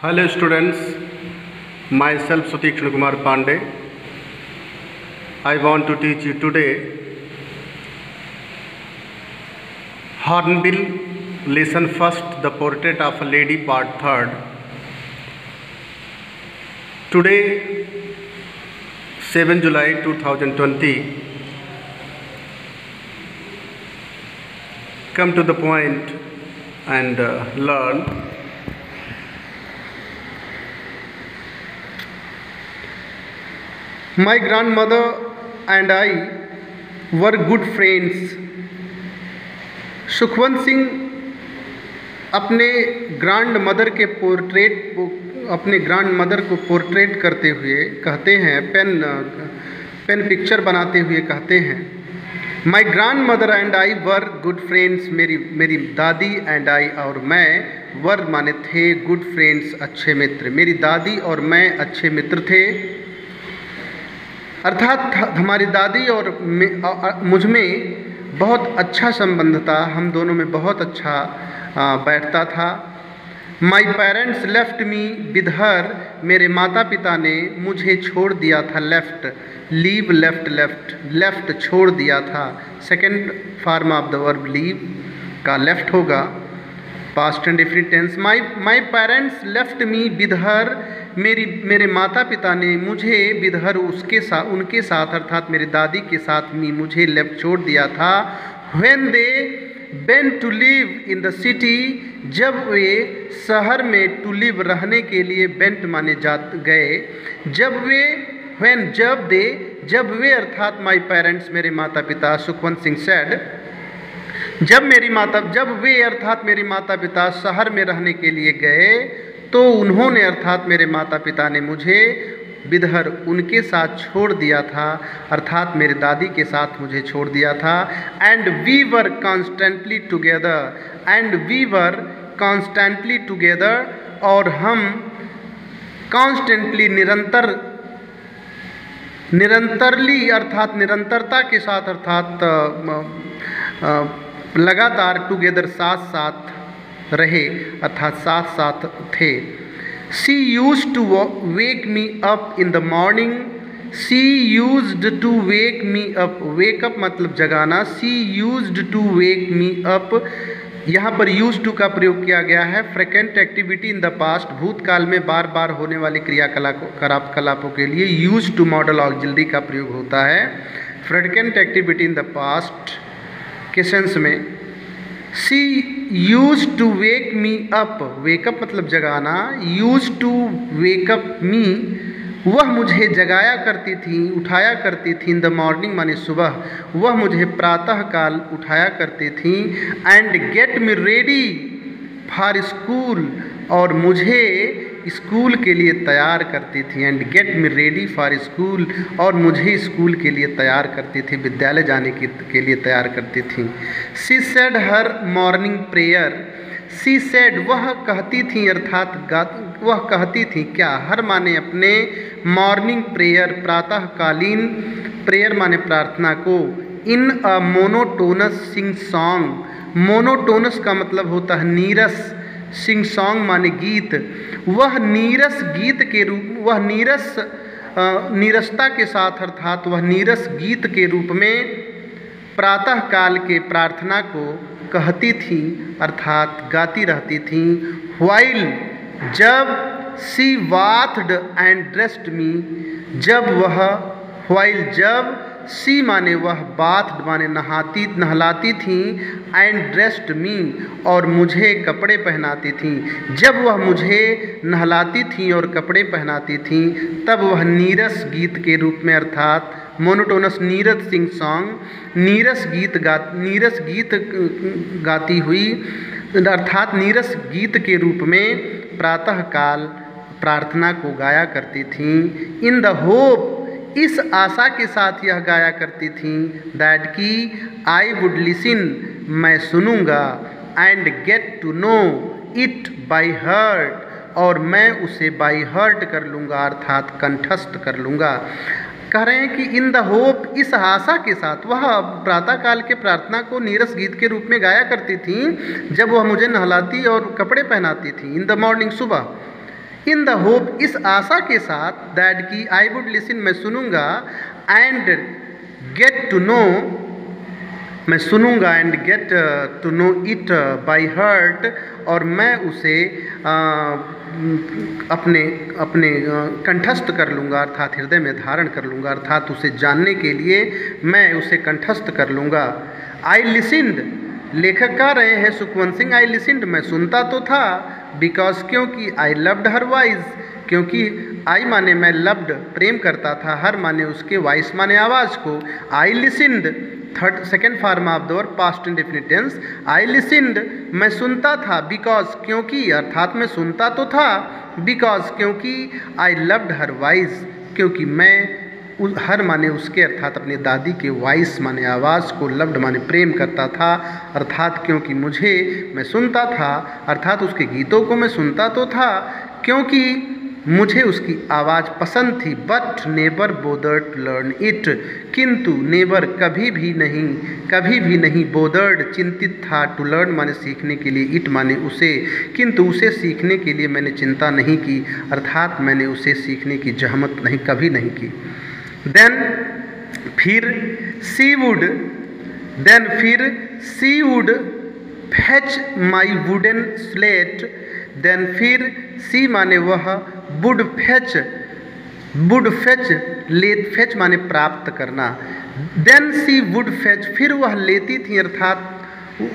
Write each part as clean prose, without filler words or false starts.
Hello students, myself Satikshan Kumar Pandey. I want to teach you today Hornbill Lesson First, The Portrait of a Lady, Part 3rd. Today 7 July 2020. Come to the point and learn. My grandmother and I were good friends. Sukhwant Singh अपने grand mother को portrait करते हुए कहते हैं, pen picture बनाते हुए कहते हैं, my grand mother and I were good friends. मेरी दादी एंड आई और मैं, वर माने थे, गुड फ्रेंड्स अच्छे मित्र. मेरी दादी और मैं अच्छे मित्र थे. अर्थात हमारी दादी और मुझ में बहुत अच्छा संबंध था, हम दोनों में बहुत अच्छा बैठता था. माई parents left me with her. मेरे माता पिता ने मुझे छोड़ दिया था. लीव लेफ्ट छोड़ दिया था. Second form of the verb leave का लेफ्ट होगा, past and different tense. My parents left me with her. मेरे माता पिता ने मुझे विद हर उनके साथ अर्थात मेरी दादी के साथ मुझे लेफ्ट छोड़ दिया था. When they went to live in the city. जब वे शहर में टू लिव रहने के लिए वेंट माने गए. जब वे अर्थात माई पेरेंट्स मेरे माता पिता. सुखवंत सिंह सेड, जब वे अर्थात मेरे माता पिता शहर में रहने के लिए गए तो उन्होंने अर्थात मेरे माता पिता ने मुझे विदहर उनके साथ छोड़ दिया था, अर्थात मेरी दादी के साथ मुझे छोड़ दिया था. And we were constantly together. और हम कॉन्स्टेंटली निरंतरली अर्थात निरंतरता के साथ अर्थात लगातार टुगेदर साथ रहे अर्थात साथ थे. She used to wake me up in the morning. She used to wake me up. Wake up मतलब जगाना. She used to wake me up. यहाँ पर यूज टू का प्रयोग किया गया है. Frequent activity in the past, भूतकाल में बार बार होने वाली क्रियाकलापों के लिए यूज टू मॉडल ऑक्सिलरी का प्रयोग होता है. Frequent activity in the past के सेंस में she use to wake me up. Wake up मतलब जगाना. यूज टू वेकअप मी, वह मुझे जगाया करती थी, उठाया करती थी. इन द मॉर्निंग माने सुबह, वह मुझे प्रातः काल उठाया करती थी. And get me ready for school, और मुझे स्कूल के लिए तैयार करती थी. And get me ready for school, और मुझे स्कूल के लिए तैयार करती थी, विद्यालय जाने के लिए तैयार करती थी. She said her morning prayer. She said वह कहती थी अर्थात वह कहती थी क्या, हर माने अपने, मॉर्निंग प्रेयर प्रातःकालीन, प्रेयर माने प्रार्थना को. In a monotonous sing song. Monotonous का मतलब होता है नीरस, सिंग सॉन्ग माने गीत. वह नीरस गीत के रूप, वह नीरसता के साथ अर्थात वह नीरस गीत के रूप में प्रातः काल के प्रार्थना को कहती थी अर्थात गाती रहती थी. व्हाइल जब, सी वाथड एंड ड्रेस्ड मी. जब वह, व्हाइल जब, सी माने वह, बाथ माने नहलाती थी, एंड ड्रेस्ड मी और मुझे कपड़े पहनाती थी. जब वह मुझे नहलाती थी और कपड़े पहनाती थी तब वह नीरस गीत के रूप में अर्थात मोनोटोनस नीरस सिंग सॉन्ग, नीरस गीत गाती हुई अर्थात नीरस गीत के रूप में प्रातः काल प्रार्थना को गाया करती थी. इन द होप, इस आशा के साथ यह गाया करती थी, दैट की आई वुड लिसन, मैं सुनूंगा, and get to know it by heart, और मैं उसे बाई हर्ट कर लूँगा अर्थात कंठस्थ कर लूँगा. कह रहे हैं कि इन द होप, इस आशा के साथ वह प्रातःकाल के प्रार्थना को नीरस गीत के रूप में गाया करती थी जब वह मुझे नहलाती और कपड़े पहनाती थी. इन द मॉर्निंग, सुबह. इन द होप, इस आशा के साथ, दैट कि आई वुड लिसन, मैं सुनूंगा, एंड गेट टू नो, मैं सुनूंगा, and get to know it by heart, और मैं उसे अपने अपने कंठस्थ कर लूँगा, अर्थात हृदय में धारण कर लूँगा, अर्थात उसे जानने के लिए मैं उसे कंठस्थ कर लूँगा। आई लिसिन्ड, लेखक कह रहे हैं सुखवंत सिंह, आई लिसिन्ड, मैं सुनता तो था, बिकॉज, क्योंकि, आई लव्ड हर वॉइस, क्योंकि आई माने मैं, लव्ड प्रेम करता था, हर माने उसके, वॉइस माने आवाज़ को। I listened, third second form of the verb past indefinite tense, I listened, मैं सुनता था, बिकॉज, क्योंकि, अर्थात मैं सुनता तो था, बिकॉज, क्योंकि, आई लव्ड हर वॉइस, क्योंकि मैं हर माने उसके, अर्थात अपनी दादी के, वॉइस माने आवाज़ को, लव्ड माने प्रेम करता था, अर्थात क्योंकि मुझे, मैं सुनता था, अर्थात उसके गीतों को मैं सुनता तो था, क्योंकि मुझे उसकी आवाज़ पसंद थी, but never bothered to learn it, किंतु नेवर कभी भी नहीं बोदर्ड चिंतित था, टू लर्न माने सीखने के लिए, इट माने उसे, किंतु उसे सीखने के लिए मैंने चिंता नहीं की, अर्थात मैंने उसे सीखने की जहमत कभी नहीं की। देन फिर she would fetch my wooden slate, then फिर सी माने वह, वुड फैच, फैच माने प्राप्त करना, देन सी वुड फैच, फिर वह लेती थी, अर्थात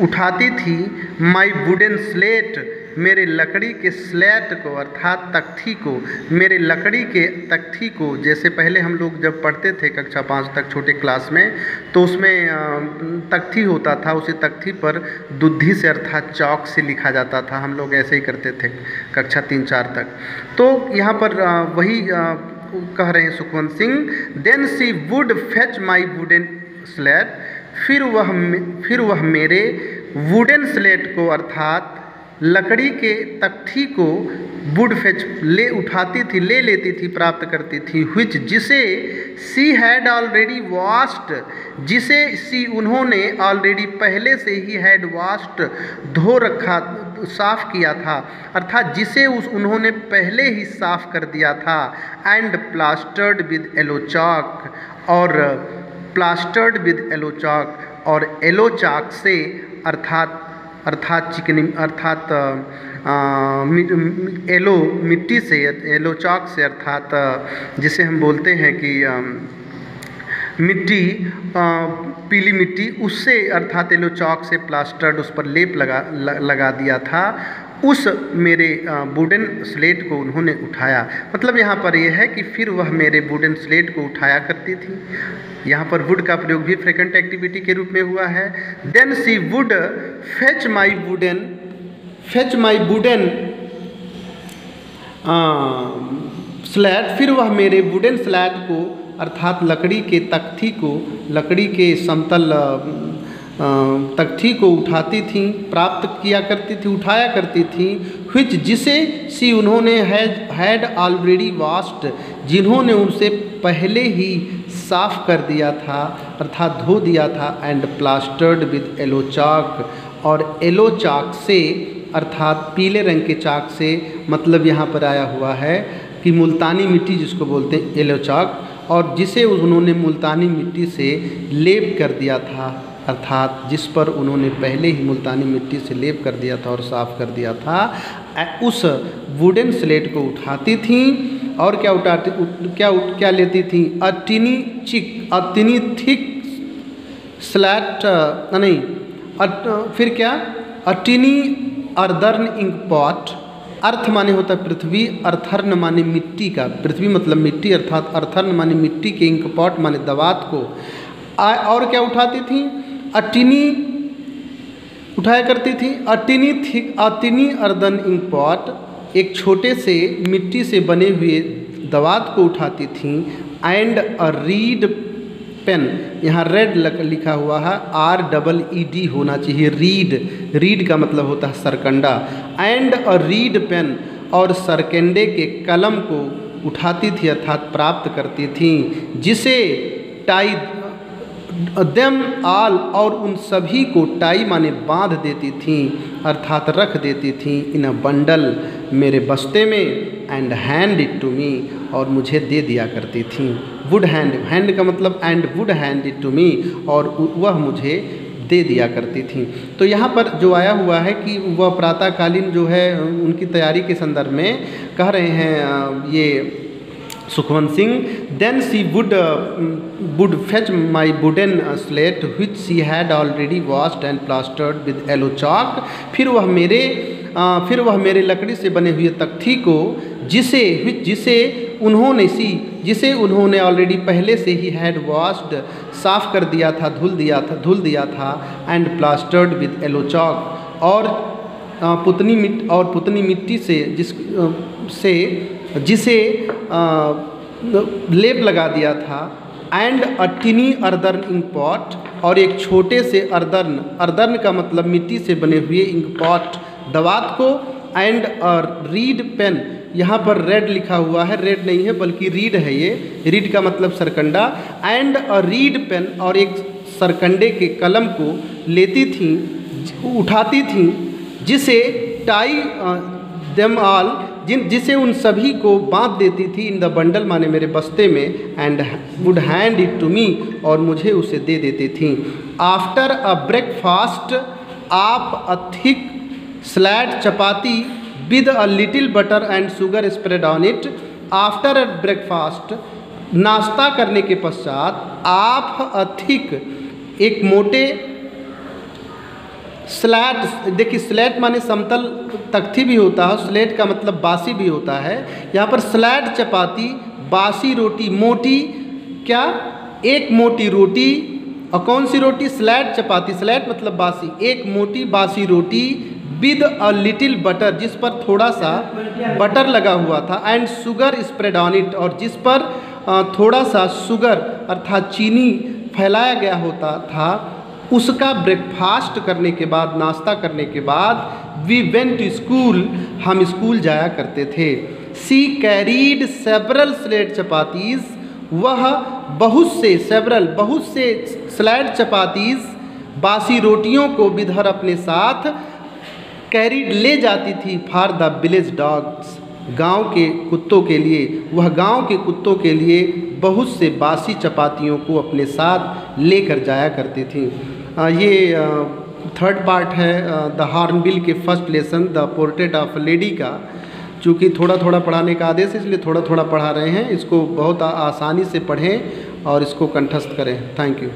उठाती थी, माई वुडन स्लेट, मेरे लकड़ी के स्लेट को, अर्थात तख्ती को, मेरे लकड़ी के तख्ती को, जैसे पहले हम लोग जब पढ़ते थे कक्षा 5 तक छोटे क्लास में, तो उसमें तख्ती होता था, उसी तख्ती पर दुद्धि से, अर्थात चौक से लिखा जाता था, हम लोग ऐसे ही करते थे कक्षा 3-4 तक। तो यहाँ पर वही कह रहे हैं Sukhwant Singh, then she would fetch my wooden slate, फिर वह मेरे वुडन स्लेट को, अर्थात लकड़ी के तख्ती को, वुड फेच उठाती थी, ले लेती थी, प्राप्त करती थी, व्हिच, जिसे सी हैड ऑलरेडी वॉश्ड, जिसे सी उन्होंने ऑलरेडी पहले से ही हैड वॉश्ड धो रखा, साफ किया था, अर्थात जिसे उन्होंने पहले ही साफ कर दिया था, and plastered with yellow chalk, और प्लास्टर्ड विद येलो चॉक, और येलो चॉक से, अर्थात चिकनी, अर्थात येलो मिट्टी से, येलो चॉक से, अर्थात जिसे हम बोलते हैं कि मिट्टी, पीली मिट्टी, उससे, अर्थात येलो चॉक से प्लास्टर्ड, उस पर लेप लगा दिया था, उस मेरे वुडन स्लेट को उन्होंने उठाया। मतलब यहाँ पर यह है कि फिर वह मेरे वुडन स्लेट को उठाया करती थी। यहाँ पर वुड का प्रयोग भी फ्रिक्वेंट एक्टिविटी के रूप में हुआ है। Then she would fetch my wooden slate, फिर वह मेरे वुडन स्लैट को, अर्थात लकड़ी के तख्ती को, लकड़ी के समतल तख्ती को उठाती थी, प्राप्त किया करती थी, उठाया करती थी, व्हिच, जिसे सी उन्होंने हैड ऑलरेडी वॉश्ड, जिन्होंने उनसे पहले ही साफ कर दिया था, अर्थात धो दिया था, एंड प्लास्टर्ड विद येलो चाक, और येलो चाक से, अर्थात पीले रंग के चाक से, मतलब यहाँ पर आया हुआ है कि मुल्तानी मिट्टी जिसको बोलते हैं येलो चाक, और जिसे उन्होंने मुल्तानी मिट्टी से लेप कर दिया था, अर्थात जिस पर उन्होंने पहले ही मुल्तानी मिट्टी से लेप कर दिया था और साफ़ कर दिया था, उस वुडन स्लेट को उठाती थी और क्या लेती थी, अ टिनी थिक स्लैट, नहीं, फिर क्या, अ टिनी अर्दर्न इंक पॉट, अर्थ माने होता है पृथ्वी, अर्थर्न माने मिट्टी का, पृथ्वी मतलब मिट्टी, अर्थात अर्थर्न माने मिट्टी के, इंक पॉट माने दवात को, और क्या उठाती थी, अटिनी उठाया करती थी, अटिनी अर्दन इंक पॉट, एक छोटे से मिट्टी से बने हुए दवात को उठाती थी, एंड अ रीड पेन, यहाँ रेड लिखा हुआ है, REED होना चाहिए, रीड का मतलब होता है सरकंडा, एंड अ रीड पेन, और सरकंडे के कलम को उठाती थी, अर्थात प्राप्त करती थी, जिसे देम आल, और उन सभी को टाई माने बांध देती थीं अर्थात रख देती थीं, इन अ बंडल मेरे बस्ते में, and hand it to me, और मुझे दे दिया करती थीं। वुड हैंड, हैंड का मतलब and would hand it to me, और वह मुझे दे दिया करती थीं। तो यहाँ पर जो आया हुआ है कि वह प्रातःकालीन जो है उनकी तैयारी के संदर्भ में कह रहे हैं ये Sukhwant Singh, then she would fetch my wooden slate which she had already washed and plastered with yellow chalk, फिर वह मेरे लकड़ी से बने हुए तख्ती को जिसे उन्होंने ऑलरेडी पहले से ही हैड वॉश्ड, साफ़ कर दिया था, धुल दिया था, and plastered with yellow chalk, और पुतनी मिट्टी से जिसे लेप लगा दिया था, and a tiny earthen ink pot, और एक छोटे से अर्दर्न का मतलब मिट्टी से बने हुए इंक पॉट दवात को, एंड अ रीड पेन, यहाँ पर रेड लिखा हुआ है, रेड नहीं है बल्कि रीड है, ये रीड का मतलब सरकंडा, एंड अ रीड पेन, और एक सरकंडे के कलम को लेती थीं, उठाती थीं, जिसे टाई देम ऑल, जिसे उन सभी को बांध देती थी, इन द बंडल माने मेरे बस्ते में, and would hand it to me, और मुझे उसे दे देती थीं। आफ्टर अ ब्रेकफास्ट आप a thick slate chapati with a little butter and sugar spread on it, after a breakfast, नाश्ता करने के पश्चात, आप अ थिक, एक मोटे स्लैट, देखिए स्लैट माने समतल तख्ती भी होता है, स्लेट का मतलब बासी भी होता है, यहाँ पर स्लैट चपाती, बासी रोटी, मोटी क्या, एक मोटी रोटी, और कौन सी रोटी, स्लैट चपाती, स्लैट मतलब बासी, एक मोटी बासी रोटी, विद अ लिटिल बटर, जिस पर थोड़ा सा बटर लगा हुआ था, and sugar spread on it, और जिस पर थोड़ा सा शुगर अर्थात चीनी फैलाया गया होता था, उसका ब्रेकफास्ट करने के बाद, नाश्ता करने के बाद, वी वेंट टू स्कूल, हम स्कूल जाया करते थे। सी कैरीड सेवरल स्लेट चपातीज़, वह बहुत से स्लेट चपातीज़, बासी रोटियों को विधर अपने साथ, कैरीड ले जाती थी, फॉर द विलेज डॉग्स, गांव के कुत्तों के लिए, वह गांव के कुत्तों के लिए बहुत से बासी चपातियों को अपने साथ लेकर जाया करती थी। ये थर्ड पार्ट है द हॉर्नबिल के first lesson the portrait of lady का। चूँकि थोड़ा थोड़ा पढ़ाने का आदेश है इसलिए थोड़ा थोड़ा पढ़ा रहे हैं, इसको बहुत आसानी से पढ़ें और इसको कंठस्थ करें। Thank you.